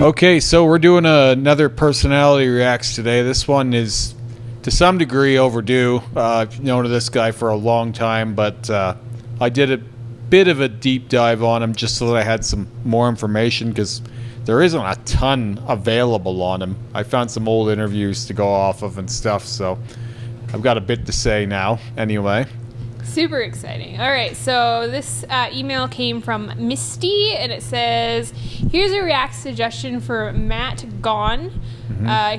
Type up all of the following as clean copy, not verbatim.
Okay, so we're doing another personality reacts today. This one is to some degree overdue. I've known this guy for a long time, but I did a bit of a deep dive on him just so that I had some more information because there isn't a ton available on him. I found some old interviews to go off of and stuff, so I've got a bit to say now anyway. Super exciting. All right, so this email came from Misty, and it says, here's a React suggestion for Matt Gone.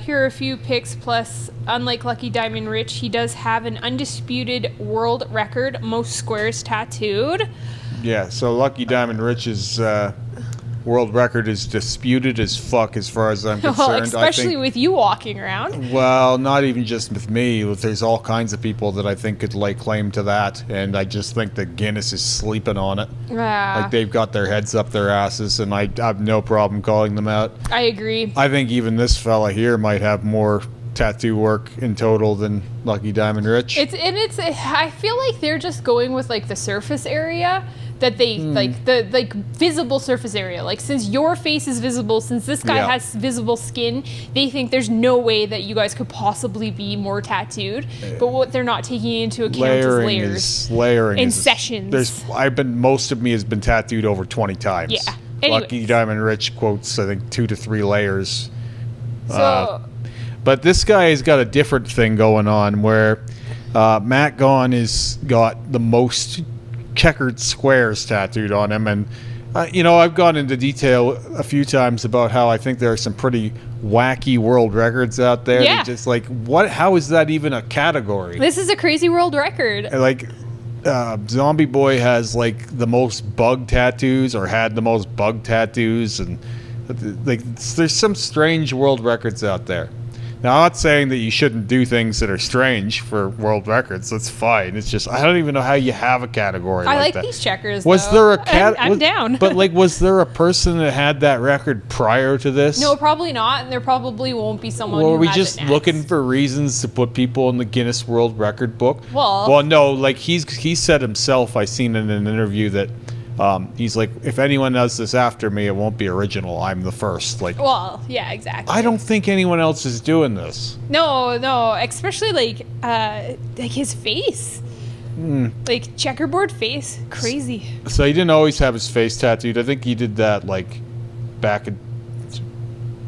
Here are a few pics, plus, unlike Lucky Diamond Rich, he does have an undisputed world record, most squares tattooed. Yeah, so Lucky Diamond Rich's world record is disputed as fuck as far as I'm concerned. Well, especially with you walking around. Well, not even just with me. There's all kinds of people that I think could lay claim to that, and I just think that Guinness is sleeping on it. Like, they've got their heads up their asses, and I have no problem calling them out. I agree. I think even this fella here might have more tattoo work in total than Lucky Diamond Rich. I feel like they're just going with like the surface area that they like the visible surface area. Like, since your face is visible, since this guy has visible skin, they think there's no way that you guys could possibly be more tattooed. But what they're not taking into account is layering and sessions. Most of me has been tattooed over 20 times. Yeah. Lucky Diamond Rich quotes, I think, 2 to 3 layers. So but this guy has got a different thing going on where Matt Gone has got the most checkered squares tattooed on him, and I've gone into detail a few times about how I think there are some pretty wacky world records out there. Yeah. Just like, what? How is that even a category? This is a crazy world record. Like, Zombie Boy has like the most bug tattoos, or had the most bug tattoos, and like there's some strange world records out there. Now, I'm not saying that you shouldn't do things that are strange for world records. That's fine. It's just, I don't even know how you have a category I like like that. these checkers, Was though. there a I'm down. But, like, was there a person that had that record prior to this? No, probably not, and there probably won't be someone Or who were we has just it next. looking for reasons to put people in the Guinness World Record book? Well, no, like, he said himself, I seen in an interview that he's like, if anyone does this after me, it won't be original. I'm the first. Like, well, yeah, exactly. I don't think anyone else is doing this. No, especially like his face, like checkerboard face, crazy. So he didn't always have his face tattooed. I think he did that like back in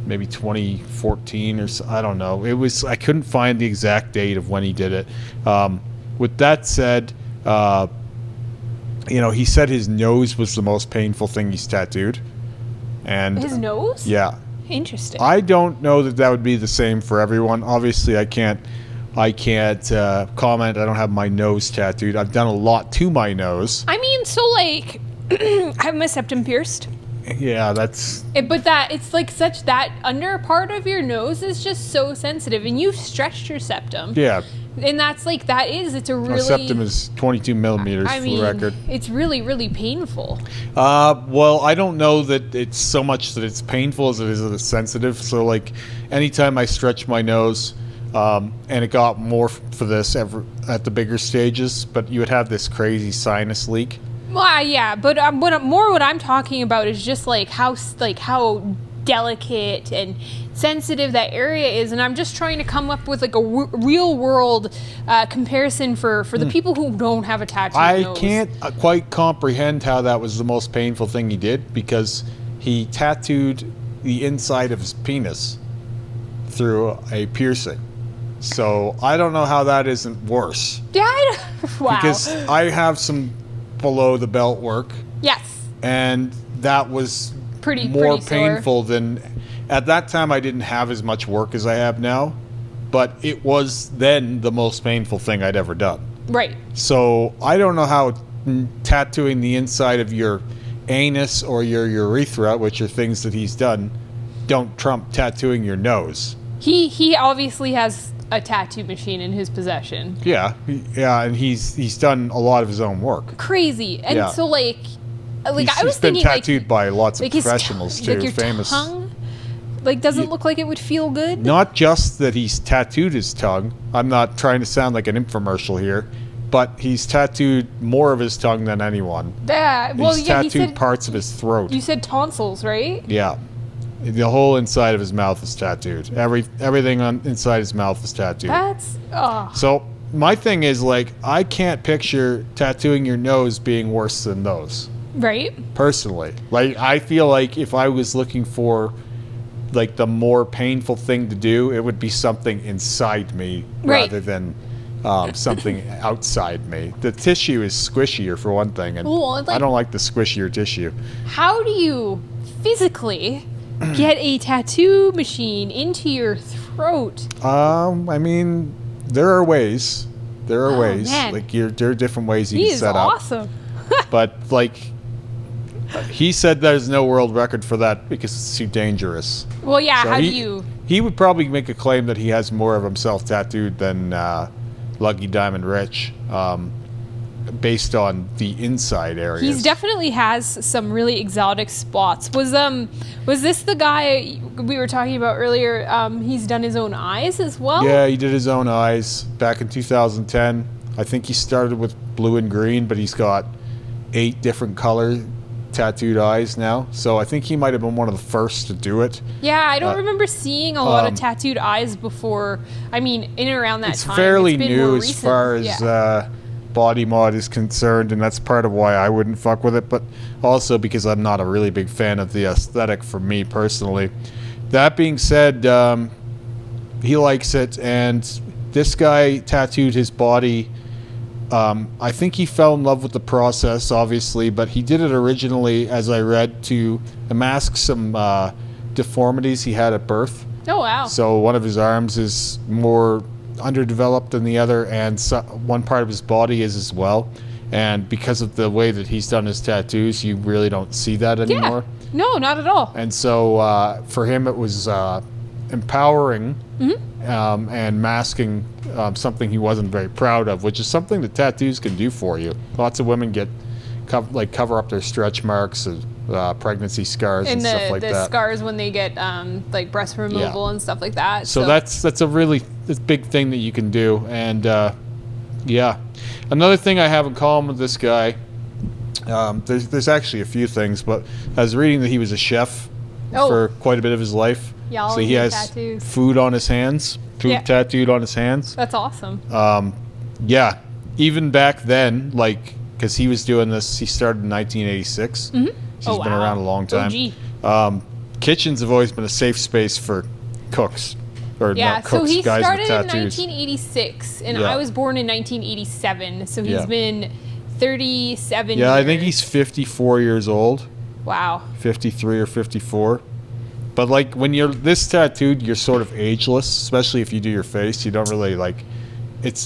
maybe 2014 or so. I don't know. I couldn't find the exact date of when he did it. With that said, he said his nose was the most painful thing he's tattooed. And His nose? Yeah. Interesting. I don't know that would be the same for everyone. Obviously, I can't comment. I don't have my nose tattooed. I've done a lot to my nose. I mean, so like, I have my septum pierced. Yeah, that's... But it's like that under part of your nose is just so sensitive, and you've stretched your septum. Yeah. And that's like, it's a really... My septum is 22 millimeters for the record. It's really, really painful. Well, I don't know that it's so much that it's painful as it is that it's sensitive. So, like, anytime I stretch my nose, and it got more for this at the bigger stages, but you would have this crazy sinus leak. Well, yeah, but what I'm talking about is just like how delicate and sensitive that area is, and I'm just trying to come up with like a real world comparison for the people who don't have a tattoo nose. I can't quite comprehend how that was the most painful thing he did, because he tattooed the inside of his penis through a piercing. So I don't know how that isn't worse. Yeah, wow. Because I have some below the belt work. Yes. And that was pretty painful than... At that time, I didn't have as much work as I have now, but it was then the most painful thing I'd ever done. Right. So I don't know how tattooing the inside of your anus or your urethra, which are things that he's done, don't trump tattooing your nose. He obviously has a tattoo machine in his possession. Yeah, and he's done a lot of his own work. Crazy. And so like I was he's thinking, been tattooed by lots of like professionals too, like your famous. Tongue, like, doesn't look like it would feel good. Not just that he's tattooed his tongue. I'm not trying to sound like an infomercial here, but he's tattooed more of his tongue than anyone. Well, he's tattooed parts of his throat. You said tonsils, right? Yeah. The whole inside of his mouth is tattooed. Everything on inside his mouth is tattooed. That's So my thing is, like, I can't picture tattooing your nose being worse than those. right. Personally, like, I feel like if I was looking for like the more painful thing to do, it would be something inside me Right. rather than something outside me. The tissue is squishier for one thing, and Well, like- I don't like the squishier tissue. How do you physically get a tattoo machine into your throat? I mean, there are ways. There are Oh, ways. man. Like, there are different ways you He can is set up. awesome. But like, he said there's no world record for that because it's too dangerous. Well, yeah. So How do he, you? He would probably make a claim that he has more of himself tattooed than Lucky Diamond Rich, based on the inside areas. He definitely has some really exotic spots. Was this the guy we were talking about earlier? He's done his own eyes as well. Yeah, he did his own eyes back in 2010. I think he started with blue and green, but he's got 8 different color tattooed eyes now. So I think he might have been one of the first to do it. Yeah, I don't remember seeing a lot of tattooed eyes before. I mean, in and around that It's time. fairly It's been new more as recent. far as Yeah. body mod is concerned, and that's part of why I wouldn't fuck with it, but also because I'm not a really big fan of the aesthetic for me personally. That being said, he likes it, and this guy tattooed his body. I think he fell in love with the process, obviously, but he did it originally, as I read, to mask some deformities he had at birth. Oh wow. So one of his arms is more underdeveloped than the other, and one part of his body is as well. And because of the way that he's done his tattoos, you really don't see that anymore. Yeah. No, not at all. And so for him, it was empowering and masking something he wasn't very proud of, which is something that tattoos can do for you. Lots of women get cover up their stretch marks, pregnancy scars, and stuff like the that. scars when they get like breast removal and stuff like that. So that's a really big thing that you can do. And yeah, another thing I have in common with this guy, there's actually a few things, but I was reading that he was a chef for quite a bit of his life. Yeah, so he has tattoos. food on his hands, food tattooed on his hands. That's awesome. Yeah, even back then, like, because he was doing this, he started in 1986. Mm-hmm. So he's been around a long time. Kitchens have always been a safe space for cooks. Or not cooks, so he guys started with in tattoos. 1986, and I was born in 1987, so he's been 37 years. Yeah, I think he's 54 years old. Wow. 53 or 54. But, like, when you're this tattooed, you're sort of ageless, especially if you do your face. You don't really, like...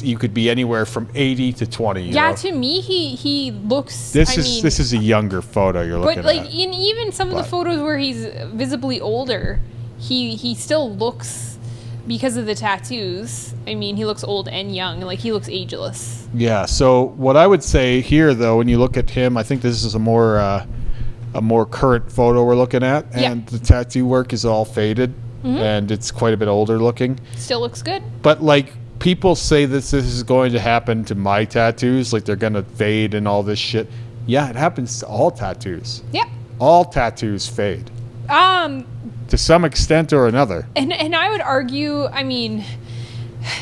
you could be anywhere from 80 to 20. You know? To me, he looks. This is a younger photo you're looking at. But like in even some of the photos where he's visibly older, he still looks, because of the tattoos. I mean, he looks old and young. Like, he looks ageless. Yeah. So what I would say here, though, when you look at him, I think this is a more current photo we're looking at, and the tattoo work is all faded, and it's quite a bit older looking. Still looks good. But like, people say this is going to happen to my tattoos, like they're going to fade and all this shit. Yeah, it happens to all tattoos. Yeah. All tattoos fade. To some extent or another. And I would argue, I mean,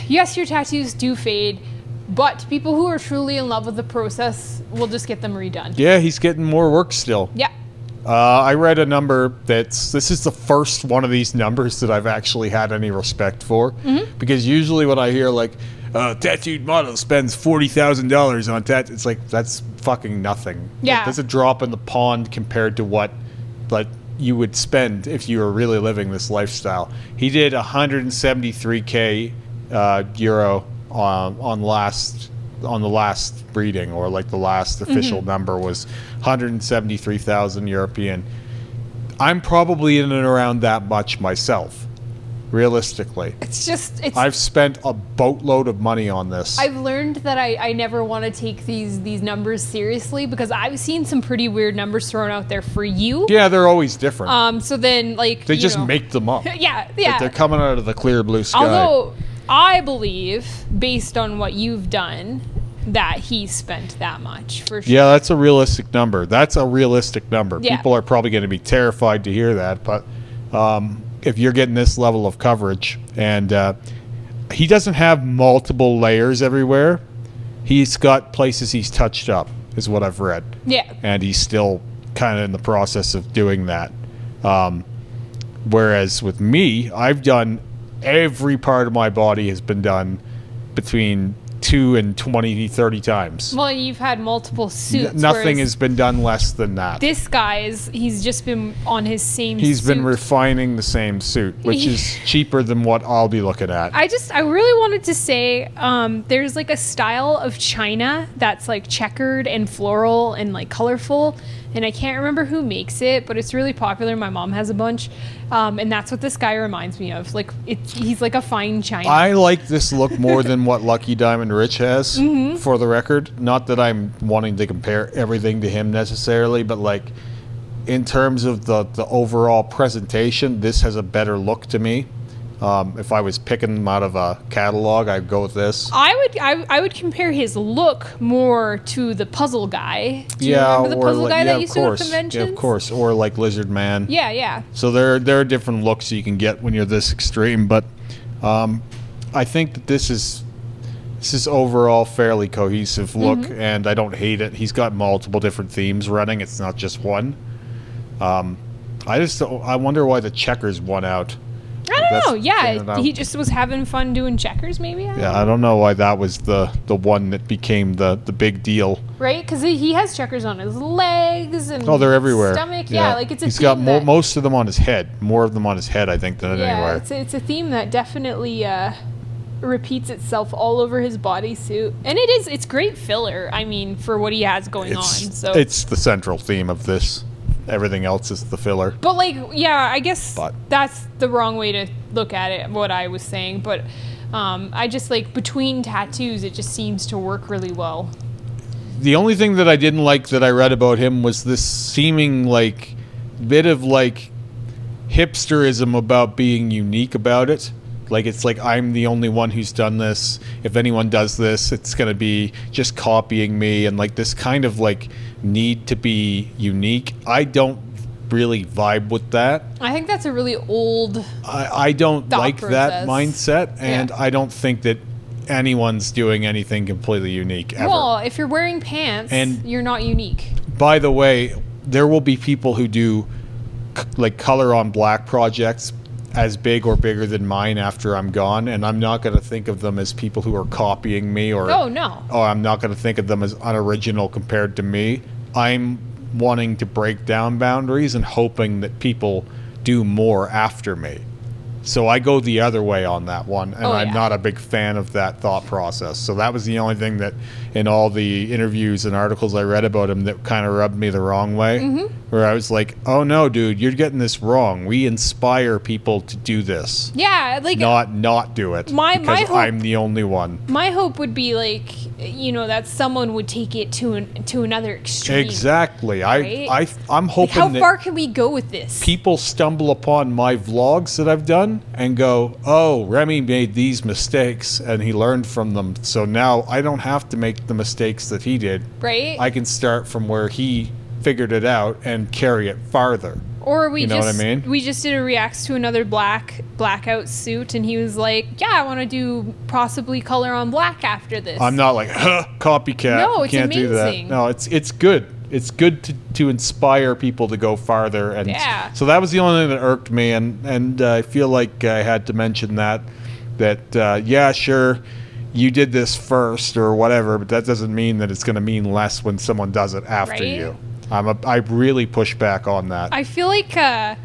yes, your tattoos do fade, but people who are truly in love with the process will just get them redone. Yeah, he's getting more work still. Yeah. I read a number this is the first one of these numbers that I've actually had any respect for. Because usually when I hear, like, tattooed model spends $40,000 on tattoo, it's like, that's fucking nothing. Yeah. That's a drop in the pond compared to what, like, you would spend if you were really living this lifestyle. He did 173k euro on the last reading, or like the last official number was 173,000 European. I'm probably in and around that much myself, realistically. I've spent a boatload of money on this. I've learned that I never want to take these numbers seriously, because I've seen some pretty weird numbers thrown out there for you. Yeah, they're always different. So then, like, they just make them up. Yeah. Like, they're coming out of the clear blue sky. Although I believe, based on what you've done, that he spent that much, for sure. Yeah, that's a realistic number. Yeah. People are probably going to be terrified to hear that, but if you're getting this level of coverage. And he doesn't have multiple layers everywhere. He's got places he's touched up, is what I've read. Yeah. And he's still kind of in the process of doing that. Whereas with me, I've done every part of my body has been done between 2 and 20, 30 times. Well, you've had multiple suits. Nothing has been done less than that. This guy he's just been on his same suit. He's been refining the same suit, which is cheaper than what I'll be looking at. I really wanted to say, there's like a style of china that's like checkered and floral and like colorful. And I can't remember who makes it, but it's really popular. My mom has a bunch. And that's what this guy reminds me of. Like he's like a fine china. I like this look more than what Lucky Diamond Rich has, for the record. Not that I'm wanting to compare everything to him necessarily, but like in terms of the overall presentation, this has a better look to me. If I was picking them out of a catalog, I'd go with this. I would compare his look more to the puzzle guy. Do you remember the puzzle guy that used to go to conventions? Yeah, of course. Or like Lizard Man. Yeah. So there are different looks you can get when you're this extreme, but I think that this is overall fairly cohesive look, and I don't hate it. He's got multiple different themes running. It's not just one. I wonder why the checkers won out. I don't know. Yeah, he just was having fun doing checkers, maybe. I don't know why that was the one that became the big deal. Right, because he has checkers on his legs and they're everywhere. Stomach. Yeah, like it's a. He's got most of them on his head. More of them on his head, I think, than anywhere. Yeah, it's a theme that definitely repeats itself all over his bodysuit, and it's great filler. I mean, for what he has going on. So it's the central theme of this. Everything else is the filler. But I guess that's the wrong way to look at it, what I was saying. But I just like between tattoos, it just seems to work really well. The only thing that I didn't like that I read about him was this seeming like bit of like hipsterism about being unique about it. Like it's like I'm the only one who's done this. If anyone does this, it's going to be just copying me, and like this kind of like need to be unique. I don't really vibe with that. I think that's a really old I don't like process. That mindset, and I don't think that anyone's doing anything completely unique ever. Well, if you're wearing pants, you're not unique. By the way, there will be people who do like color on black projects as big or bigger than mine after I'm gone, and I'm not going to think of them as people who are copying me or I'm not going to think of them as unoriginal compared to me. I'm wanting to break down boundaries and hoping that people do more after me. So I go the other way on that one, and I'm not a big fan of that thought process. So that was the only thing that in all the interviews and articles I read about him that kind of rubbed me the wrong way, where I was like, oh no, dude, you're getting this wrong. We inspire people to do this. Yeah, like not do it because I'm the only one. My hope would be like, that someone would take it to another extreme. Exactly. Right? I'm hoping how far can we go with this? People stumble upon my vlogs that I've done and go, oh, Remy made these mistakes and he learned from them. So now I don't have to make the mistakes that he did. Right. I can start from where he figured it out and carry it farther. Or we know what I mean? We just did a reacts to another blackout suit, and he was like, yeah, I want to do possibly color on black after this. I'm not like, copycat. No, it's can't amazing. Do that. No, it's good. It's good to inspire people to go farther. And so that was the only thing that irked me, and I feel like I had to mention that yeah, sure, you did this first or whatever, but that doesn't mean that it's going to mean less when someone does it after you. I really push back on that. I feel like I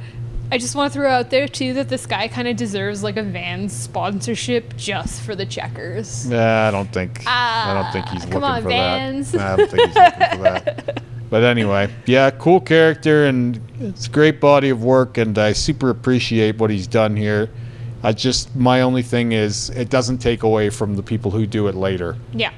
just want to throw out there too that this guy kind of deserves like a Vans sponsorship just for the checkers. I don't think he's looking for Vans. that. I don't think he's looking for that. But anyway, yeah, cool character, and it's a great body of work, and I super appreciate what he's done here. My only thing is it doesn't take away from the people who do it later. Yeah.